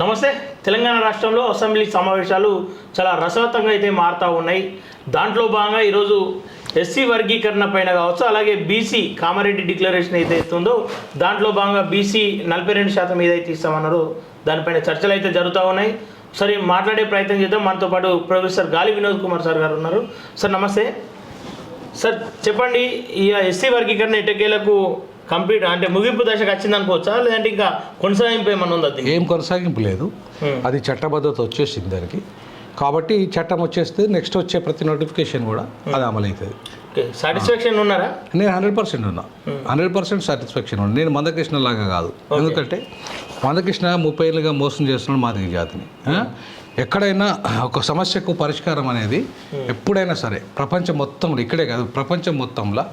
నమస్తే. తెలంగాణ రాష్ట్రంలో అసెంబ్లీ సమావేశాలు చాలా రసవత్తంగా అయితే మారుతూ ఉన్నాయి. దాంట్లో భాగంగా ఈరోజు ఎస్సీ వర్గీకరణ పైన కావచ్చు, అలాగే బీసీ కామారెడ్డి డిక్లరేషన్ ఏదైతే ఉందో దాంట్లో భాగంగా బీసీ 42% ఏదైతే ఇస్తామన్నారో దానిపైన చర్చలు అయితే జరుగుతూ ఉన్నాయి. సరే, మాట్లాడే ప్రయత్నం చేద్దాం. మనతో పాటు ప్రొఫెసర్ గాలి వినోద్ కుమార్ సార్ గారు ఉన్నారు. సార్ నమస్తే. సార్ చెప్పండి, ఈ ఎస్సీ వర్గీకరణ ఎట్టకేలకు కంప్లీట్ అంటే ముగింపు దశకు వచ్చింది అనుకోవచ్చా, లేదంటే ఇంకా కొనసాగింపు ఏమన్నా ఉందా? ఏం కొనసాగింపు లేదు, అది చట్టబద్ధత వచ్చేసింది దానికి. కాబట్టి చట్టం వచ్చేస్తే నెక్స్ట్ వచ్చే ప్రతి నోటిఫికేషన్ కూడా అది అమలవుతుంది. సాటిస్ఫాక్షన్ ఉన్నారా? నేను 100% ఉన్నా, 100% సాటిస్ఫాక్షన్ ఉన్నా. నేను మందకృష్ణ లాగా కాదు. ఎందుకంటే మందకృష్ణ 30 ఏళ్ళుగా మోసం చేస్తున్నాడు మాదిగ జాతిని. ఎక్కడైనా ఒక సమస్యకు పరిష్కారం అనేది ఎప్పుడైనా సరే ప్రపంచం మొత్తంలో, ఇక్కడే కాదు ప్రపంచం మొత్తంలో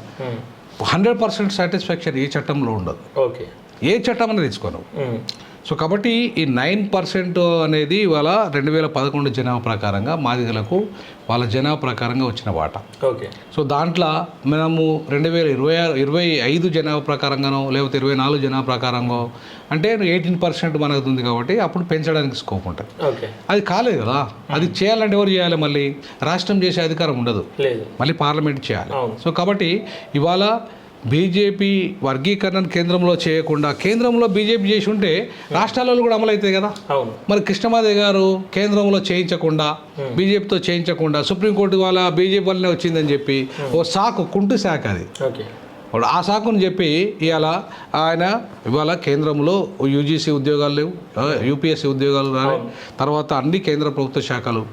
100% సాటిస్ఫాక్షన్ ఏ చట్టంలో ఉండదు. ఓకే, ఏ చట్టం అనేది తీసుకోను. సో కాబట్టి ఈ 9% అనేది ఇవాళ 2011 జనాభా ప్రకారంగా మాదిగలకు వాళ్ళ జనాభా ప్రకారంగా వచ్చిన వాటా. ఓకే. సో దాంట్లో మనము 2025 జనాభా ప్రకారంగానో లేకపోతే 24 జనాభా ప్రకారంగా అంటే 18% మనకు ఉంది. కాబట్టి అప్పుడు పెంచడానికి స్కోప్ ఉంటుంది. ఓకే, అది కాలేదు కదా. అది చేయాలంటే ఎవరు చేయాలి? మళ్ళీ రాష్ట్రం చేసే అధికారం ఉండదు, మళ్ళీ పార్లమెంట్ చేయాలి. సో కాబట్టి ఇవాళ బీజేపీ వర్గీకరణ కేంద్రంలో చేయకుండా కేంద్రంలో బీజేపీ చేసి ఉంటే రాష్ట్రాలలో కూడా అమలవుతాయి కదా. మరి కృష్ణమాదేవి గారు కేంద్రంలో చేయించకుండా, బీజేపీతో చేయించకుండా సుప్రీంకోర్టు వాళ్ళ బీజేపీ వల్లనే వచ్చిందని చెప్పి ఓ సాకు, కుంటు శాఖ అది. ఆ సాకుని చెప్పి ఆయన ఇవాళ కేంద్రంలో యూజీసీ ఉద్యోగాలు లేవు, యూపీఎస్సీ ఉద్యోగాలు కానీ, తర్వాత అన్ని కేంద్ర ప్రభుత్వ శాఖలు,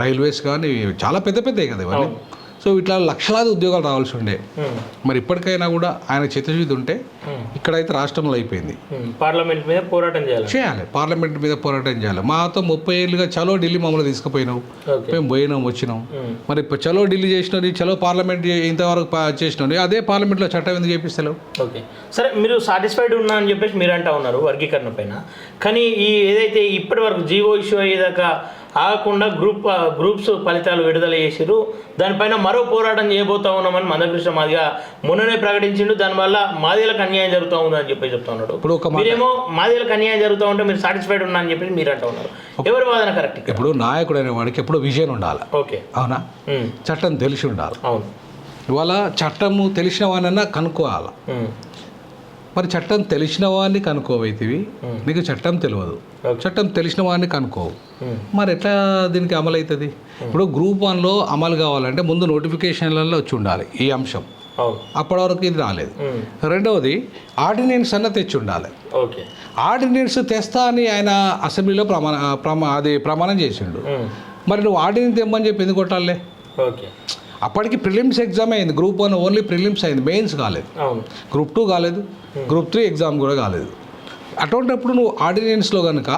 రైల్వేస్ కానీ చాలా పెద్ద పెద్దవి కదా ఇవన్నీ. సో ఇట్లా లక్షలాది ఉద్యోగాలు రావాల్సి ఉండే. మరి ఇప్పటికైనా కూడా ఆయన చిత్తశుద్ధి ఉంటే ఇక్కడైతే రాష్ట్రంలో అయిపోయింది. పార్లమెంట్ మీద పోరాటం చేయాలి, పార్లమెంట్ మీద పోరాటం చేయాలి. మాతో 30 ఏళ్ళుగా చలో ఢిల్లీ మమ్మల్ని తీసుకుపోయినావు, మేము పోయినాం వచ్చినాం. మరి ఇప్పుడు చలో ఢిల్లీ చేసినవి, చలో పార్లమెంట్ ఇంతవరకు చేసినవి, అదే పార్లమెంట్లో చట్టం ఎందుకు చేపిస్తలేవు? ఓకే, సరే, మీరు సాటిస్ఫైడ్ ఉన్నా అని చెప్పేసి మీరు అంటా ఉన్నారు వర్గీకరణ పైన. కానీ ఈ ఏదైతే ఇప్పటి వరకు జీవో ఇష్యూ అయ్యేదాకా ఆగకుండా గ్రూప్స్ ఫలితాలు విడుదల చేసిరు, దానిపైన మరో పోరాటం చేయబోతా ఉన్నామని మందకృష్ణ మాదిగ మొన్ననే ప్రకటించిండు. దానివల్ల మాదిగలకు అన్యాయం జరుగుతూ ఉందని చెప్పి చెప్తా ఉన్నాడు. మీరేమో మాదిగలకు అన్యాయం జరుగుతూ ఉంటే మీరు సాటిస్ఫైడ్ ఉన్నా అని చెప్పి మీరు అంటా ఉన్నారు. ఎవరి వాదన కరెక్ట్? ఇప్పుడు నాయకుడు అనే వాడికి ఎప్పుడు విజయం ఉండాలి. ఓకే, అవునా? చట్టం తెలిసి ఉండాలి. అవును. ఇవాళ చట్టము తెలిసిన వాడినన్నా కనుక్కోవాలి. మరి చట్టం తెలిసిన వాడిని కనుక్కోవైతివి, నీకు చట్టం తెలియదు. చట్టం తెలిసిన వాడిని కనుక్కోవు, మరి ఎట్లా దీనికి అమలు అవుతుంది? ఇప్పుడు గ్రూప్ 1లో అమలు కావాలంటే ముందు నోటిఫికేషన్లలో వచ్చి ఉండాలి ఈ అంశం. అప్పటి వరకు ఇది రాలేదు. రెండవది ఆర్డినెన్స్ అన్న తెచ్చి ఉండాలి. ఆర్డినెన్స్ తెస్తా అని ఆయన అసెంబ్లీలో ప్రమాణం చేసిండు. మరి నువ్వు ఆర్డినెన్స్ తెమ్మని చెప్పి ఎందుకు కొట్టాలే? అప్పటికి ప్రిలిమ్స్ ఎగ్జామ్ అయింది. గ్రూప్ 1 ఓన్లీ ప్రిలిమ్స్ అయింది, మెయిన్స్ కాలేదు. గ్రూప్ 2 కాలేదు, గ్రూప్ 3 ఎగ్జామ్ కూడా కాలేదు. అటువంటిప్పుడు నువ్వు ఆర్డినెన్స్లో కనుక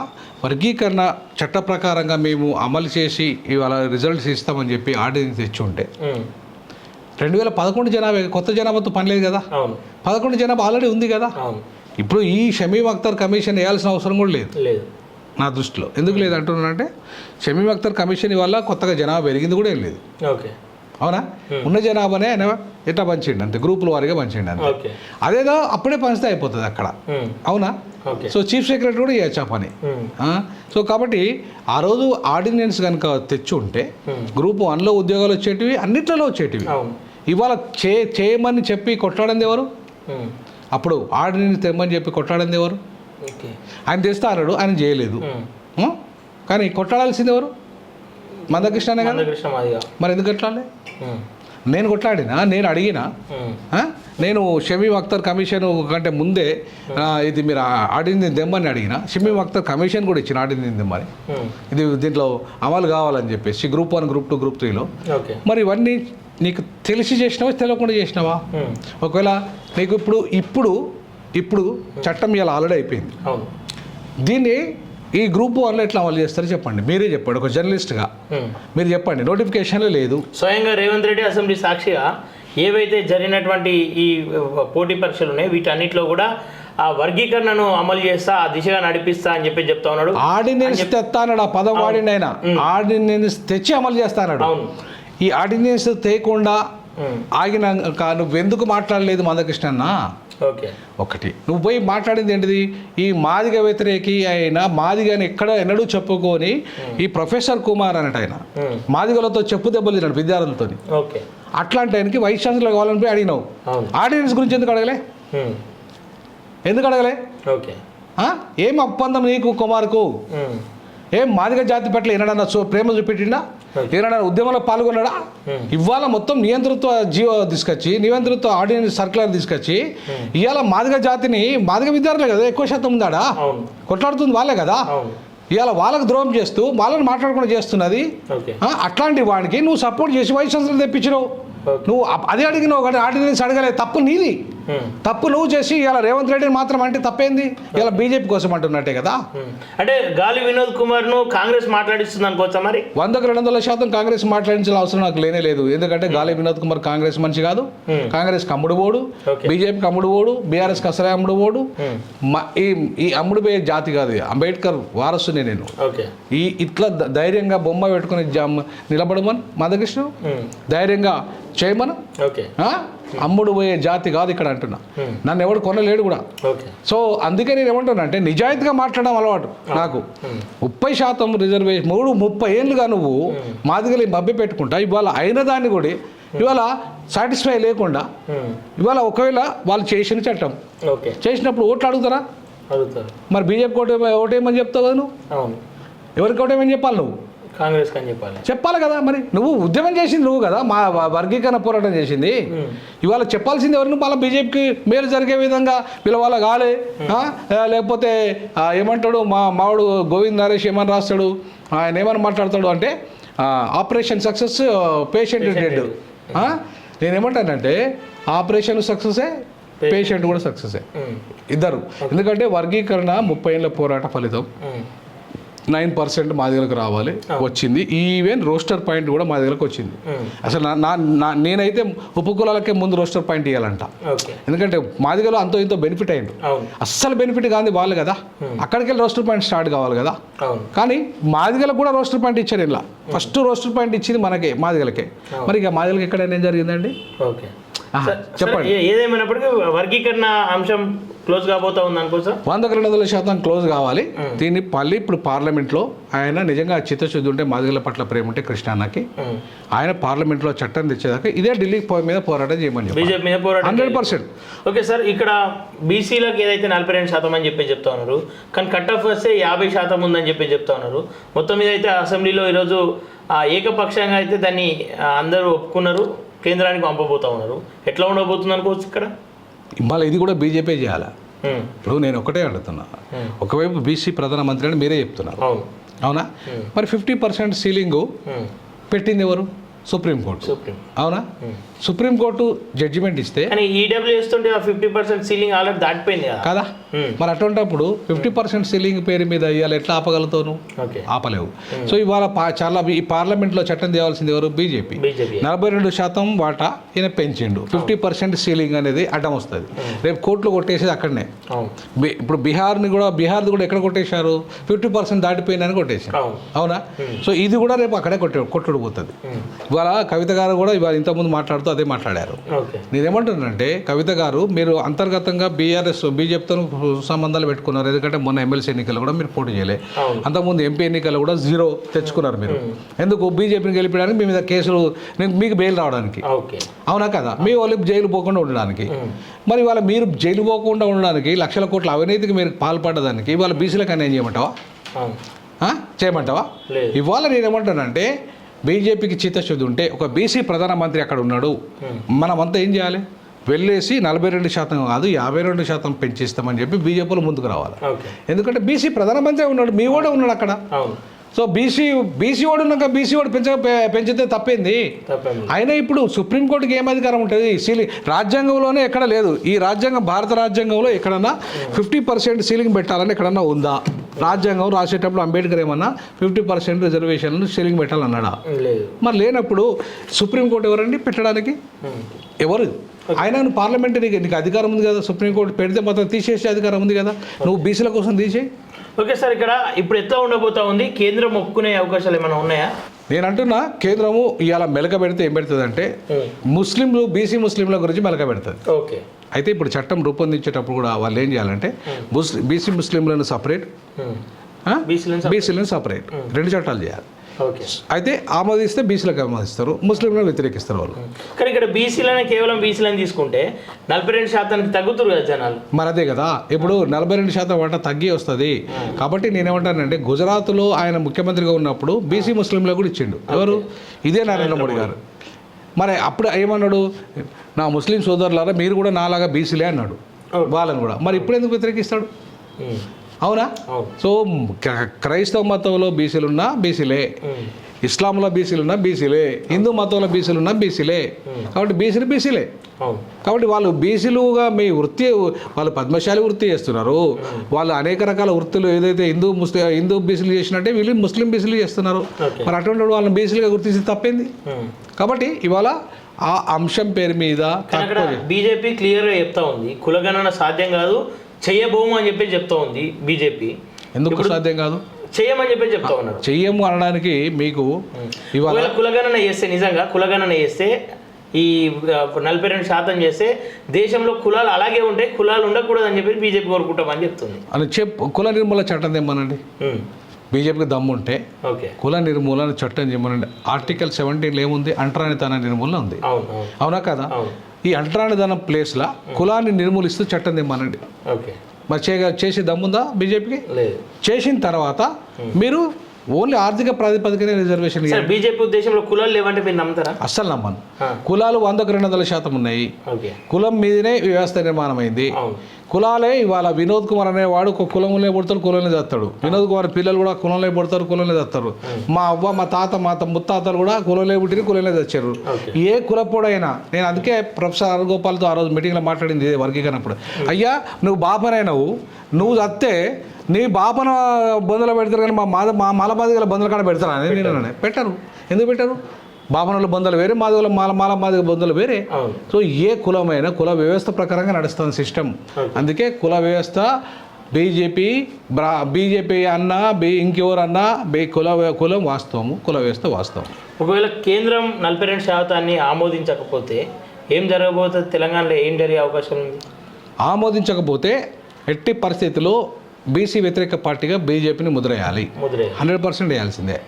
వర్గీకరణ చట్ట ప్రకారంగా మేము అమలు చేసి ఇవాళ రిజల్ట్స్ ఇస్తామని చెప్పి ఆర్డినెన్స్ తెచ్చి ఉంటే 2011 జనాభా, కొత్త జనాభాతో పని లేదు కదా. 11 జనాభా ఆల్రెడీ ఉంది కదా. ఇప్పుడు ఈ షమీమ్ అఖ్తర్ కమిషన్ వేయాల్సిన అవసరం కూడా లేదు నా దృష్టిలో. ఎందుకు లేదు అంటున్నానంటే, షమీమ్ అఖ్తర్ కమిషన్ వల్ల కొత్తగా జనాభా పెరిగింది కూడా ఏం లేదు. అవునా? ఉన్న జనాభానే ఆయన ఎట్లా పంచిండు అంతే, గ్రూపుల వారిగా పంచిండు అంతే. అదేదో అప్పుడే పంచితే అయిపోతుంది అక్కడ. అవునా? సో చీఫ్ సెక్రటరీ కూడా చేయొచ్చు ఆ పని. సో కాబట్టి ఆ రోజు ఆర్డినెన్స్ కనుక తెచ్చి ఉంటే గ్రూప్ 1లో ఉద్యోగాలు వచ్చేటివి, అన్నిట్లలో వచ్చేటివి. ఇవాళ చేయమని చెప్పి కొట్లాడింది ఎవరు? అప్పుడు ఆర్డినెన్స్ తెమ్మని చెప్పి కొట్లాడింది ఎవరు? ఆయన తెస్తా అన్నాడు, ఆయన చేయలేదు. కానీ కొట్లాడాల్సింది ఎవరు? మందకృష్ణనే కదా. మరి ఎందుకు కొట్లాడలే? నేను కొట్లాడినా, నేను అడిగినా. నేను షమీమ్ అఖ్తర్ కమిషన్ కంటే ముందే ఇది మీరు ఆర్డినెన్స్ తెమ్మని అడిగిన. షమీమ్ అఖ్తర్ కమిషన్ కూడా ఇచ్చిన ఆర్డినెన్స్ తెమ్మని, ఇది దీంట్లో అమలు కావాలని చెప్పేసి గ్రూప్ 1, గ్రూప్ 2, గ్రూప్ 3లో. మరి ఇవన్నీ నీకు తెలిసి చేసినావా, తెలియకుండా చేసినావా? ఒకవేళ నీకు ఇప్పుడు చట్టం ఇలా ఆల్రెడీ అయిపోయింది, దీన్ని ఈ గ్రూప్ 1లో ఎట్లా అమలు చేస్తారో చెప్పండి. మీరే చెప్పండి, ఒక జర్నలిస్ట్గా మీరు చెప్పండి. నోటిఫికేషన్లో లేదు. స్వయంగా రేవంత్ రెడ్డి అసెంబ్లీ సాక్షిగా ఏవైతే జరిగినటువంటి ఈ పోటీ పరీక్షలు ఉన్నాయి వీటన్నిటిలో కూడా ఆ వర్గీకరణను అమలు చేస్తా, ఆ దిశగా నడిపిస్తా అని చెప్పి చెప్తా ఉన్నాడు. ఆర్డినెన్స్ తెస్తా అన్నాడు, ఆ పదం వాడిండి ఆయన. ఆర్డినెన్స్ తెచ్చి అమలు చేస్తా అన్నాడు. ఈ ఆర్డినెన్స్ తేకుండా ఆగినాక నువ్వెందుకు మాట్లాడలేదు మందకృష్ణ అన్న? ఓకే. ఒకటి నువ్వు పోయి మాట్లాడింది ఏంటిది, ఈ మాదిగ వ్యతిరేకి అయినా మాదిగని ఎన్నడూ చెప్పుకొని ఈ ప్రొఫెసర్ కుమార్ అన్నట్టు ఆయన మాదిగలతో చెప్పు దెబ్బలు తిన్నాడు విద్యార్థులతో. ఓకే. అట్లాంటి ఆయనకి వైస్ ఛాన్సలర్ కావాలని పోయి అడిగినావు. ఆర్డినెన్స్ గురించి ఎందుకు అడగలే? ఎందుకు అడగలే? ఓకే. ఏం ఒప్పందం నీకు కుమార్కు? ఏం మాదిగ జాతి పట్ల ఏనాడన్నా ప్రేమ చూపెట్టిండా? ఏనాడన్నా ఉద్యమంలో పాల్గొన్నాడా? ఇవాళ మొత్తం నియంతృత్వ జీవో తీసుకొచ్చి నియంతృత్వ ఆర్డినెన్స్ సర్క్యులర్ తీసుకొచ్చి ఇవాళ మాదిగ జాతిని, మాదిగ విద్యార్థులే కదా ఎక్కువ శాతం ఉందాడా, కొట్లాడుతుంది వాళ్ళే కదా. ఇవాళ వాళ్ళకు ద్రోహం చేస్తూ వాళ్ళని మాట్లాడకుండా చేస్తున్నది. అట్లాంటి వాడికి నువ్వు సపోర్ట్ చేసి వైస్ ఛాన్సలర్ తెప్పించినావు. నువ్వు అదే అడిగినావు కానీ ఆర్డినెన్స్ అడగలేదు. తప్పు నీది. తప్పు నువ్వు చేసి ఇలా రేవంత్ రెడ్డిని మాత్రం అంటే తప్పేంది? ఇలా బీజేపీ కోసం అంటున్నట్టే కదా. అంటే గాలి వినోద్ కుమార్ ను కాంగ్రెస్ మాట్లాడిస్తుంది అనుకోవచ్చా? మరి 100% కాంగ్రెస్ మాట్లాడించాల్సిన అవసరం నాకు లేనే లేదు. ఎందుకంటే గాలి వినోద్ కుమార్ కాంగ్రెస్ మనిషి కాదు. కాంగ్రెస్ అమ్ముడు పోడు, బీజేపీకి అమ్ముడు పోడు, బీఆర్ఎస్కి అసలే అమ్ముడు పోడు. ఈ అమ్ముడు పోయే జాతి కాదు. అంబేద్కర్ వారసుని నేను. ఇట్లా ధైర్యంగా బొమ్మ పెట్టుకుని నిలబడమని మాధకృష్ణ ధైర్యంగా చేయమను. అమ్ముడు పోయే జాతి కాదు ఇక్కడ అంటున్నా. నన్ను ఎవడు కొనలేడు కూడా. సో అందుకే నేను ఏమంటున్నా అంటే నిజాయితీగా మాట్లాడడం అలవాటు నాకు. 30% రిజర్వేషన్ 30 ఏళ్ళుగా నువ్వు మాదిగలి మభ్య పెట్టుకుంటా ఇవాళ అయిన దాన్ని కూడా ఇవాళ సాటిస్ఫై లేకుండా ఇవాళ ఒకవేళ వాళ్ళు చేసిన చట్టం చేసినప్పుడు ఓట్లు అడుగుతారా? మరి బీజేపీ ఓటేమని చెప్తావు కదా నువ్వు? ఎవరికి ఓటేమని చెప్పాలి నువ్వు? కాంగ్రెస్ చెప్పాలి కదా. మరి నువ్వు ఉద్యమం చేసింది నువ్వు కదా, మా వర్గీకరణ పోరాటం చేసింది. ఇవాళ చెప్పాల్సింది ఎవరిని? వాళ్ళ బీజేపీకి మేలు జరిగే విధంగా వీళ్ళ వాళ్ళ కాలే. లేకపోతే ఏమంటాడు మావాడు గోవింద్ నరేష్ ఏమని రాస్తాడు, ఆయన ఏమని మాట్లాడతాడు అంటే ఆపరేషన్ సక్సెస్ పేషెంట్ డెడ్. నేనేమంటానంటే ఆపరేషన్ సక్సెసే, పేషెంట్ కూడా సక్సెసే ఇద్దరు. ఎందుకంటే వర్గీకరణ 30 ఏళ్ళ పోరాట ఫలితం. 9% మా దగ్గరకు రావాలి, వచ్చింది. ఈవెన్ రోస్టర్ పాయింట్ కూడా మా దగ్గరకు వచ్చింది. అసలు నేనైతే ఉపకులాలకే ముందు రోస్టర్ పాయింట్ ఇవ్వాలంట. ఎందుకంటే మాదిగలో అంతో ఇంతో బెనిఫిట్ అయింది. అస్సలు బెనిఫిట్ కాదు వాళ్ళు కదా, అక్కడికి వెళ్ళి రోస్టర్ పాయింట్ స్టార్ట్ కావాలి కదా. కానీ మాదిగలకు కూడా రోస్టర్ పాయింట్ ఇచ్చారు. ఇలా ఫస్ట్ రోస్టర్ పాయింట్ ఇచ్చింది మనకే, మాదిగలకే. మరి ఇక మాదిగలకి ఎక్కడైనా ఏం జరిగిందండి? చెప్పండి. ఏదేమైనప్పటికీ వర్గీకరణ అంశం క్లోజ్ కాబోతా ఉంది అనుకోసా. 100% క్లోజ్ కావాలి. దీన్ని మళ్ళీ ఇప్పుడు పార్లమెంట్లో ఆయన నిజంగా చిత్తశుద్ధి ఉంటే, మాదిగల పట్ల ప్రేమ ఉంటే కృష్ణాన్నకి ఆయన పార్లమెంట్లో చట్టం తెచ్చేదాకా ఇదే ఢిల్లీ మీద పోరాటం చేయమని బీజేపీ మీద పోరాటం 100%. ఓకే సార్, ఇక్కడ బీసీలకు ఏదైతే 42% అని చెప్పి చెప్తా ఉన్నారు, కానీ కట్ ఆఫ్ వస్తే 50% ఉందని చెప్పి చెప్తా ఉన్నారు. మొత్తం మీద అయితే అసెంబ్లీలో ఈరోజు ఏకపక్షంగా అయితే దాన్ని అందరూ ఒప్పుకున్నారు, కేంద్రానికి పంపబోతా ఉన్నారు. ఎట్లా ఉండబోతుంది అనుకోవచ్చు ఇక్కడ? మళ్ళీ ఇది కూడా బీజేపీ చేయాలా? ఇప్పుడు నేను ఒకటే అడుగుతున్నా, ఒకవైపు బీసీ ప్రధానమంత్రి అని మీరే చెప్తున్నారు, అవునా? మరి 50% సీలింగ్ పెట్టింది ఎవరు? సుప్రీంకోర్టు, అవునా? సుప్రీంకోర్టు జడ్జిమెంట్ ఇస్తే ఈడబ్ల్యూఎస్ 50% సీలింగ్ ఆల్రెడీ దాటిపోయింది కదా. మరి అటువంటిప్పుడు 50% సీలింగ్ పేరు మీద ఇవాళ ఎట్లా ఆపగలుగుతావు? ఆపలేవు. సో ఇవాళ చాలా ఈ పార్లమెంట్లో చట్టం తేవాల్సింది ఎవరు? బీజేపీ. 42% వాటా ఈయన పెంచిండు. 50% సీలింగ్ అనేది అడ్డం వస్తుంది. రేపు కోర్టులో కొట్టేసేది అక్కడనే. ఇప్పుడు బీహార్ది కూడా ఎక్కడ కొట్టేశారు? 50% దాటిపోయిందని కొట్టేశారు, అవునా? సో ఇది కూడా రేపు అక్కడే కొట్టుడు పోతుంది. ఇవాళ కవిత గారు కూడా ఇవాళ ఇంతకుముందు మాట్లాడుతూ అదే మాట్లాడారు. నేనేమంటున్నానంటే కవిత గారు, మీరు అంతర్గతంగా బీజేపీతో సంబంధాలు పెట్టుకున్నారు. ఎందుకంటే మొన్న ఎమ్మెల్సీ ఎన్నికలు కూడా మీరు పోటీ చేయలే, అంతకుముందు ఎంపీ ఎన్నికలు కూడా 0 తెచ్చుకున్నారు మీరు. ఎందుకు? బీజేపీని గెలిపడానికి, మీ మీద కేసులు, మీకు బెయిల్ రావడానికి, అవునా కదా? మీ వాళ్ళు జైలు పోకుండా ఉండడానికి. మరి ఇవాళ మీరు జైలు పోకుండా ఉండడానికి, లక్షల కోట్ల అవినీతికి మీరు పాల్పడ్డదానికి ఇవాళ బీసీలకు అన్యాయం చేయమంటావా? ఇవాళ నేనేమంటానంటే బీజేపీకి చిత్తశుద్ధి ఉంటే ఒక బీసీ ప్రధానమంత్రి అక్కడ ఉన్నాడు, మనమంతా ఏం చేయాలి? వెళ్ళేసి 42% కాదు 52% పెంచిస్తామని చెప్పి బీజేపీలో ముందుకు రావాలి. ఎందుకంటే బీసీ ప్రధానమంత్రి ఉన్నాడు, మీ కూడా ఉన్నాడు అక్కడ. సో బీసీ వాడు ఉన్నాక బీసీ వాడు పెంచితే తప్పేంది? అయినా ఇప్పుడు సుప్రీంకోర్టుకి ఏం అధికారం ఉంటుంది? రాజ్యాంగంలోనే ఎక్కడ లేదు. ఈ భారత రాజ్యాంగంలో ఎక్కడన్నా 50% సీలింగ్ పెట్టాలని ఎక్కడన్నా ఉందా? రాజ్యాంగం రాసేటప్పుడు అంబేద్కర్ ఏమన్నా 50% రిజర్వేషన్లు సీలింగ్ పెట్టాలన్నాడా? మరి లేనప్పుడు సుప్రీంకోర్టు ఎవరండి పెట్టడానికి? ఎవరు? ఆయన పార్లమెంట్ నీకు అధికారం ఉంది కదా. సుప్రీంకోర్టు పెడితే మాత్రం తీసేసే అధికారం ఉంది కదా. నువ్వు బీసీల కోసం తీసేయి. ఓకే సార్, ఇక్కడ ఇప్పుడు ఎట్లా ఉండబోతా ఉంది? కేంద్రం ఒప్పుకునే అవకాశాలు ఏమైనా ఉన్నాయా? నేను అంటున్నా కేంద్రము ఇవాళ మెలక పెడితే ఏం పెడుతుంది అంటే బీసీ ముస్లింల గురించి మెలక పెడుతుంది. ఓకే, అయితే ఇప్పుడు చట్టం రూపొందించేటప్పుడు కూడా వాళ్ళు ఏం చేయాలంటే బీసీ ముస్లింలను సపరేట్, బీసీలను సపరేట్, 2 చట్టాలు చేయాలి. ఓకే. అయితే ఆమోదిస్తే బీసీలకు ఆమోదిస్తారు, ముస్లింలను వ్యతిరేకిస్తారు వాళ్ళు. కానీ ఇక్కడ బీసీలనే కేవలం బీసీలను తీసుకుంటే 42% తగ్గుతారు కదా జనాలు. మరి అదే కదా, ఇప్పుడు 42% వాటా తగ్గి వస్తుంది. కాబట్టి నేనేమంటానంటే గుజరాత్లో ఆయన ముఖ్యమంత్రిగా ఉన్నప్పుడు బీసీ ముస్లింలకు కూడా ఇచ్చిండు. ఎవరు? ఇదే నరేంద్ర మోడీ గారు. మరి అప్పుడు ఏమన్నాడు, నా ముస్లిం సోదరులారా మీరు కూడా నాలాగా బీసీలే అన్నాడు వాళ్ళని కూడా. మరి ఇప్పుడు ఎందుకు వ్యతిరేకిస్తాడు? అవునా? సో క్రైస్తవ మతంలో బీసీలున్నా బీసీలే, ఇస్లాంలో బీసీలున్నా బీసీలే, హిందూ మతంలో బీసీలున్నా బీసీలే. కాబట్టి బీసీలే. కాబట్టి వాళ్ళు బీసీలుగా మీ వృత్తి, వాళ్ళు పద్మశాలి వృత్తి చేస్తున్నారు. వాళ్ళు అనేక రకాల వృత్తులు ఏదైతే హిందూ బీసీలు చేసినట్టే వీళ్ళు ముస్లిం బీసీలు చేస్తున్నారు. మరి అటువంటి వాళ్ళని బీసీలుగా గుర్తించి తప్పింది. కాబట్టి ఇవాళ ఆ అంశం పేరు మీద బీజేపీ క్లియర్గా చెప్తా ఉంది, కులగణన సాధ్యం కాదు, చెయ్యబోము అని చెప్పి చెప్తా ఉంది బీజేపీ. ఎందుకు సాధ్యం కాదు? చెయ్యమని చెప్పి చెప్తా ఉన్నారు. చెయ్యము అనడానికి మీకు ఇవాళ కులగణన చేస్తే, నిజంగా కులగణన చేస్తే, ఈ 42% చేస్తే దేశంలో కులాలు అలాగే ఉంటాయి, కులాలు ఉండకూడదు అని చెప్పి బీజేపీ కోరుకుంటామని చెప్తుంది. అని కుల నిర్మూలన చట్టం తెమ్మనండి. బీజేపీకి దమ్ముంటే కుల నిర్మూలన చట్టం చేయమనండి. ఆర్టికల్ 17 ఏముంది? అంటరానితన నిర్మూలన ఉంది. అవునా కదా? ఈ అంటరానితనం ప్లేస్లో కులాన్ని నిర్మూలిస్తూ చట్టం తెమ్మనండి. మరి చేసే దమ్ముందా బీజేపీకి? చేసిన తర్వాత మీరు ఓన్లీ ఆర్థిక ప్రాతిపదికనే రిజర్వేషన్. బీజేపీ ఉద్దేశంలో కులాలు లేవంటే మీరు నమ్ముతారా? అస్సలు నమ్మను. కులాలు 100కు 200% ఉన్నాయి. కులం మీదనే వ్యవస్థ నిర్మాణం అయింది. కులాలే ఇవాళ వినోద్ కుమార్ అనేవాడు ఒక కులంలో పుడతాడు, కులంలో చస్తాడు. వినోద్ కుమార్ పిల్లలు కూడా కులంలో పుడతారు, కులంలో చస్తారు. మా అవ్వ, మా తాత, మా ముత్తాతలు కూడా కులంలో పుట్టిన కులంలో చచ్చారు. ఏ కులపోడైనా, నేను అందుకే ప్రొఫెసర్ అరుగోపాల్తో ఆ రోజు మీటింగ్లో మాట్లాడింది వర్గీకరణప్పుడు, అయ్యా నువ్వు బాపనైనావు, నువ్వు చస్తే నీ బాపన బొందలు పెడతారు కానీ మా మలబాదిగల బొందల కాడ పెడతారా అని నేను పెట్టారు. ఎందుకు పెట్టారు? బాపనల బొందలు వేరే, మాదిగల మాదిగ బొందలు వేరే. సో ఏ కులమైనా కుల వ్యవస్థ ప్రకారంగా నడుస్తుంది సిస్టమ్. అందుకే కుల వ్యవస్థ బీజేపీ అన్నా ఇంకెవరు అన్నా కులం వాస్తవము, కుల వ్యవస్థ వాస్తవం. ఒకవేళ కేంద్రం 42% ఆమోదించకపోతే ఏం జరగబోతుంది? తెలంగాణలో ఏం జరిగే అవకాశం ఉంది? ఆమోదించకపోతే ఎట్టి పరిస్థితుల్లో బీసీ వ్యతిరేక పార్టీగా బీజేపీని ముద్రేయాలి. 100% వేయాల్సిందే.